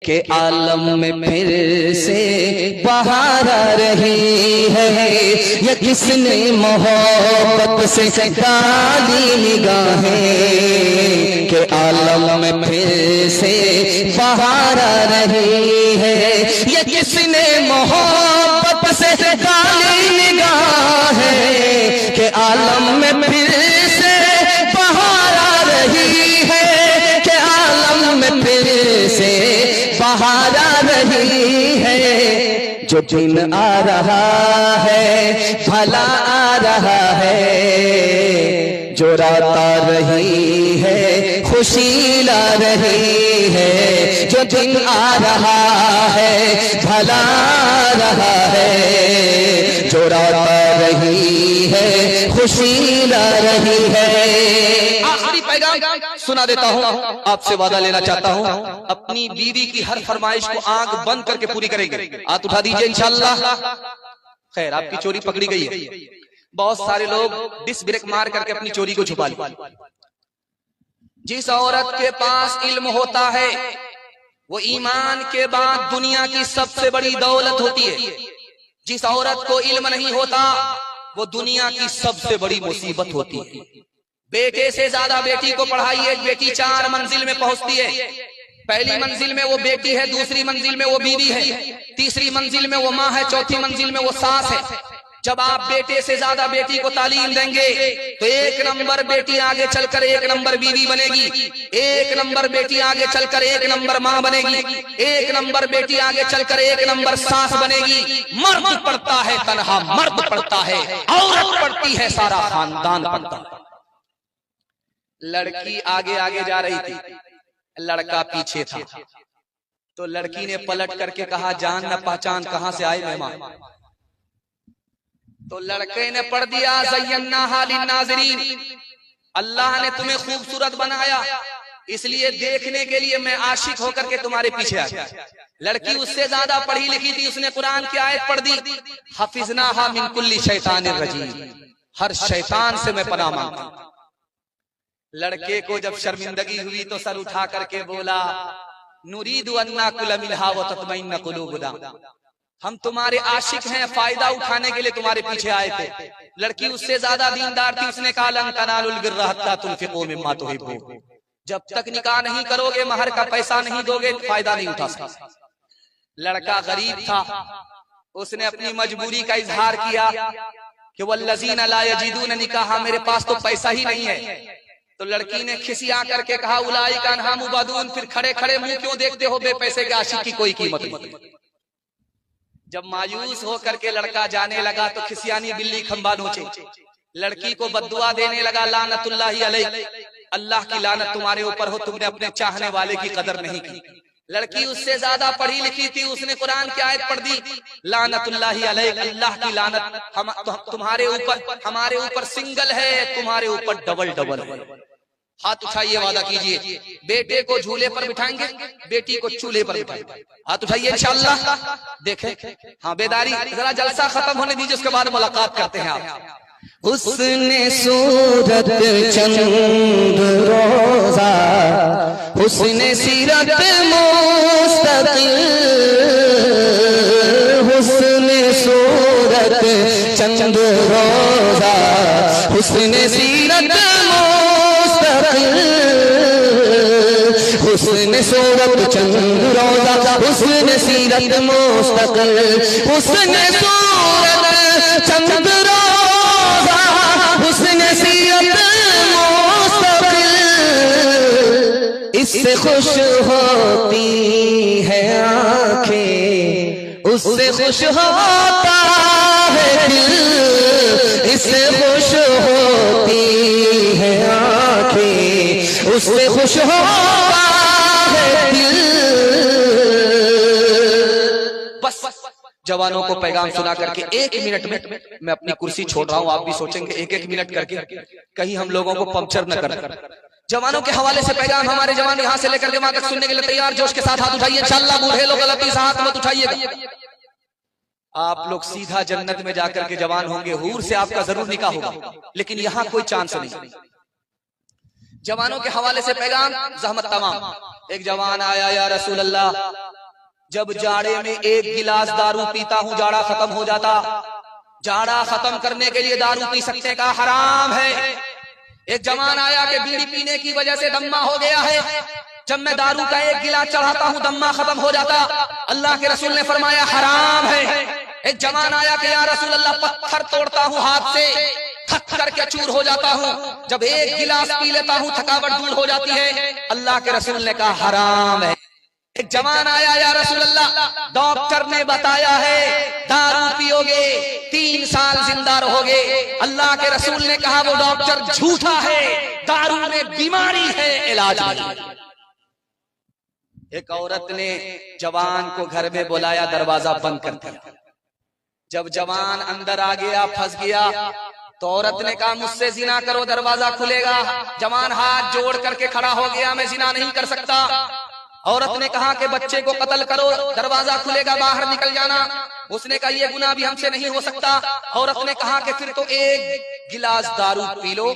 के आलम में फिर से बहार आ रही है। ये किसने मोहब्बत से डाली निगाहें के आलम में फिर से बहार आ रही है। ये किसने मोहब्बत से डाली निगाहें के आलम में फिर से बहार आ रही है के आलम में फिर से बहार आ रही है। जो दिन आ रहा है भला आ रहा है, जो रात आ रही है खुशी ला रही है। जो दिन आ रहा है भला आ रहा है, जो रात आ रही है खुशी ला रही है। आखिरी पैगाम सुना देता हूँ, आपसे वादा लेना चाहता हूँ, अपनी बीवी की हर फरमाइश को आंख बंद करके पूरी करेंगे। हाथ उठा दीजिए इंशाअल्लाह। खैर आपकी चोरी पकड़ी गई है। बहुत सारे लोग डिस ब्रेक मार करके अपनी चोरी को छुपा लेते। जिस औरत के पास इल्म होता है वो ईमान के बाद दुनिया की सबसे बड़ी दौलत होती है। जिस औरत को इल्म नहीं होता वो दुनिया की सबसे बड़ी मुसीबत होती है। बेटे से ज्यादा बेटी को पढ़ाइए, बेटी 4 मंजिल में पहुंचती है। पहली मंजिल में वो बेटी है, दूसरी मंजिल में वो बीवी है, तीसरी मंजिल में वो माँ है, चौथी मंजिल में वो सास है। जब आप बेटे से ज्यादा बेटी को तालीम देंगे तो 1 नंबर बेटी आगे चलकर 1 नंबर बीवी बनेगी, 1 नंबर बेटी आगे चलकर 1 नंबर माँ बनेगी, 1 नंबर बेटी आगे चलकर 1 नंबर सास बनेगी। मर्द पढ़ता है तन्हा मर्द पढ़ता है, औरत पढ़ती है सारा खानदान पढ़ता है। लड़की आगे आगे जा रही थी, लड़का पीछे था, तो लड़की ने पलट करके कहा जान न पहचान कहां से आए मेहमान। तो लड़के ने पढ़ दिया ज़य्यन्नाहा लिन्नाज़िरीन, अल्लाह ने तुम्हें खूबसूरत बनाया इसलिए देखने के लिए मैं आशिक होकर के तुम्हारे पीछे आया। लड़की उससे ज्यादा पढ़ी लिखी थी, उसने कुरान की आयत पढ़ दी हफिज़नाहा मिन कुल्ली शैतानिर रजीम, हर शैतान से मैं पनाह मांगता हूं। लड़के को जब शर्मिंदगी हुई तो सर उठा करके बोला नुरीदु अन नाकुल मिनहा व तत्मइन्न कुलूबुना, हम तुम्हारे आशिक हैं, फायदा उठाने के लिए तुम्हारे पीछे आए थे। लड़की उससे ज्यादा दीनदार थी, उसने कहा लन तनालुल बिर्रा हत्ता तुनफिकू मिम्मा तुहिब्बून, जब तक निकाह नहीं करोगे महर का पैसा नहीं दोगे फायदा नहीं उठा सकते। लड़का गरीब था, उसने अपनी मजबूरी का इजहार किया कि वल्लज़ीना ला यजिदून निकाहा, मेरे पास तो पैसा ही नहीं है। तो लड़की ने खिसिया करके कहा उलाइका अन्हा मुबादून, फिर खड़े खड़े मुंह क्यों देखते हो, बेपैसे के आशिक की कोई कीमत नहीं। जब मायूस होकर के लड़का जाने लगा तो खिसियानी बिल्ली खंबा नोचे, लड़की को बद्दुआ देने लगा लानतुल्लाहि अलैहि, अल्लाह की लानत तुम्हारे ऊपर हो, तुमने अपने चाहने वाले की कदर नहीं की। लड़की उससे ज्यादा पढ़ी लिखी थी, उसने कुरान की आयत पढ़ दी लानतुल्लाहि अलैहि, अल्लाह की लानत तुम्हारे ऊपर, हमारे ऊपर सिंगल है, तुम्हारे ऊपर डबल डबल है। हाथ उठाइए, वादा कीजिए बेटे को झूले पर बिठाएंगे, बेटी को चूल्हे पर बिठाएंगे। हाथ उठाइए इंशाअल्लाह। देखें हाँ बेदारी, जरा जलसा खत्म होने दीजिए, उसके बाद मुलाकात करते हैं आप। हुस्ने सूरत चंद रोजा, हुस्ने सीरत मुस्तकिल, हुस्ने सूरत चंद रोजा, हुस्ने सीरत हुस्न सूरत चंद रोजा, हुस्न सीरत मुस्तकिल, हुस्न सूरत चंद रोजा, हुस्न सीरत मुस्तकिल, इससे खुश होती है आंखें, उससे खुश होता है दिल, इससे खुश होती है आंखें, उससे खुश होता है दिल। बस जवानों को पैगाम सुना करके 1 मिनट में मैं अपनी कुर्सी छोड़ रहा हूं, आप भी सोचेंगे 1-1 मिनट करके कहीं हम लोगों को पंक्चर न कर। जवानों के हवाले से पैगाम, हमारे जवान यहां से लेकर वहां तक सुनने के लिए तैयार, जोश के साथ हाथ उठाइए इंशाअल्लाह। बूढ़े लोग गलती से हाथ मत उठाइएगा, आप लोग सीधा जन्नत में जाकर के जवान होंगे, हूर से आपका जरूर निकाह होगा, लेकिन यहाँ कोई चांस नहीं। जवानों के हवाले से पैगाम, जहमत तमाम। एक जवान आया, या रसूल अल्लाह जब जाड़े में एक गिलास दारू पीता हूँ जाड़ा खत्म हो जाता। जाड़ा खत्म करने के लिए दारू पी सकते का हराम है। एक जवान आया कि बीड़ी पीने की वजह से दम्मा हो गया है, जब मैं दारू का एक गिलास चढ़ाता हूँ दम्मा खत्म हो जाता। अल्लाह के रसूल ने फरमाया हराम है। एक जवान आया कि या रसूल अल्लाह पत्थर तोड़ता हूँ हाथ से, थक करके चूर हो जाता हूँ, जब एक गिलास पी लेता हूँ थकावट दूर हो जाती है। अल्लाह के रसूल ने कहा हराम है। एक जवान आया या रसूल अल्लाह डॉक्टर ने बताया है दारू पियोगे 3 साल जिंदा रहोगे। अल्लाह के रसूल ने कहा वो डॉक्टर झूठा है, दारू में बीमारी है, इलाज नहीं। एक औरत ने जवान को घर में बुलाया, दरवाजा बंद कर दिया। जब जवान अंदर आ गया, फंस गया, तो औरत ने कहा मुझसे जिना करो दरवाजा खुलेगा। जवान हाथ जोड़ करके खड़ा हो गया, मैं जिना नहीं कर सकता। औरत ने कहा कि बच्चे को कत्ल करो दरवाजा खुलेगा, बाहर निकल जाना। उसने कहा ये गुनाह भी हमसे नहीं हो सकता। औरत ने कहा कि फिर तो एक गिलास दारू पी लो,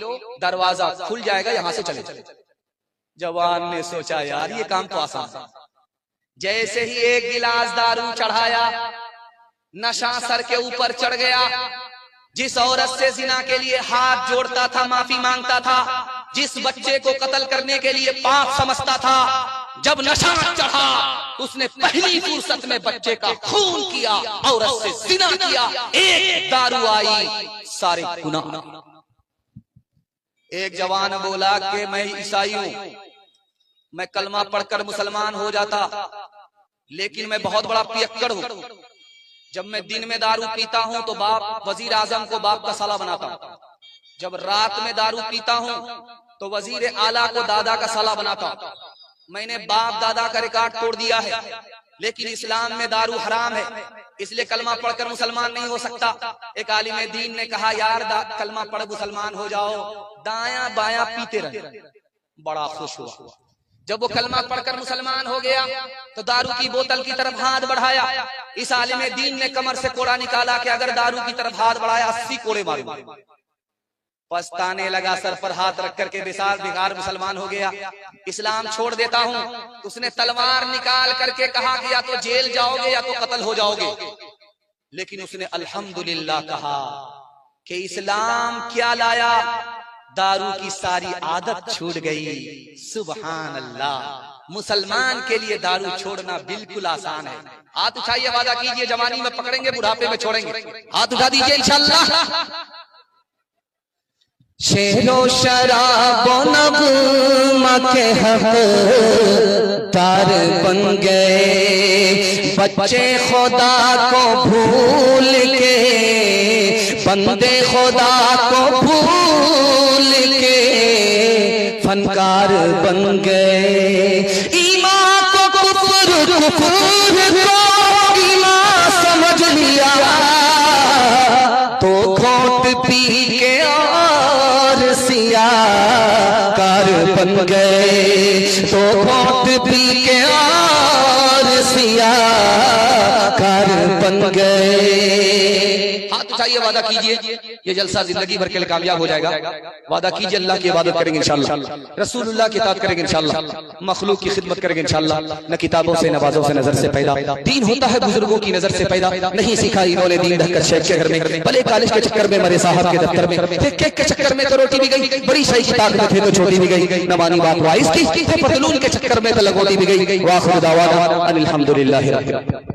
दरवाजा खुल जाएगा, यहां से चले चले। जवान ने सोचा यार ये काम तो आसान है। जैसे ही एक गिलास दारू चढ़ाया, नशा सर के ऊपर चढ़ गया। जिस औरत से जिना के लिए हाथ जोड़ता था, माफी मांगता था, जिस बच्चे को कत्ल करने के लिए पाप समझता था, जब नशा चढ़ा उसने पहली फुर्सत में बच्चे का खून किया, औरत से जिना किया। एक दारू आई, सारे गुनाह। एक जवान बोला कि मैं ईसाई हूं, मैं कलमा पढ़कर मुसलमान हो जाता, लेकिन मैं बहुत बड़ा पियक्कड़ हूं। जब मैं दिन में दारू पीता हूं तो बाप वजीर आजम को बाप का साला बनाता हूं। जब रात में दारू पीता हूं तो वजीर आला को दादा का साला बनाता हूं। मैंने बाप दादा का रिकॉर्ड तोड़ दिया है, लेकिन इस्लाम में दारू हराम है, इसलिए कलमा पढ़कर मुसलमान नहीं हो सकता। एक आलिम दीन ने कहा यार कलमा पढ़ मुसलमान हो जाओ। दाया बाया पीते रहे, बड़ा खुश हुआ। जब वो कलमा पढ़कर मुसलमान हो गया तो दारू की बोतल की तरफ हाथ बढ़ाया। इस आलिम दीन ने कमर से कोड़ा निकाला कि अगर दारू की तरफ हाथ बढ़ाया 80 कोड़े मारूंगा। पछताने लगा, सर पर हाथ रख करके विशाल बिगार मुसलमान हो गया। इस्लाम छोड़ देता हूं। उसने तलवार निकाल करके कहा कि या तो जेल जाओगे या तो कत्ल हो जाओगे। लेकिन उसने अल्हम्दुलिल्लाह कहा कि इस्लाम क्या लाया, दारू की सारी आदत छूट गई। सुभान अल्लाह। मुसलमान के लिए दारू छोड़ना बिल्कुल आसान है। हाथ उठाइए, वादा कीजिए जवानी में पकड़ेंगे, बुढ़ापे में छोड़ेंगे। हाथ उठा दीजिए इंशाअल्लाह। शेरो शराबो नगमा के हकदार बन गए, बच्चे खुदा को भूल के, बंदे खुदा को भूल के फनकार बन गए। ईमान को कुफ्र, कुफ्र को ईमान समझ लिया, तो घोट पी के कार बन गए, तो घोट पी के और सिया कार बन गए। हाथ उठाइए, वादा कीजिए ये जलसा जिंदगी भर के लिए कामयाब हो जाएगा। वादा कीजिए अल्लाह की इबादत करेंगे इंशाअल्लाह, रसूलुल्लाह की इताअत करेंगे इंशाअल्लाह, मखलूक की खिदमत करेंगे इंशाअल्लाह। न किताबों से नवाजों से नजर से पैदा, दीन होता है बुजुर्गों की नजर से पैदा। नहीं सीखा इन्होंने दीन ढककर शेख के घर में, भले कॉलेज के चक्कर में, मरे साहब के दफ्तर में, केक के चक्कर में तो रोटी भी गई, बड़ी सही किताब में थे तो छोटी भी गई, न मानी बात वाइस की, पतलून के चक्कर में तो लगोटी भी गई। वाखिर दावाना अनिल हम्दुलिल्लाहि रब्बिल आलमीन।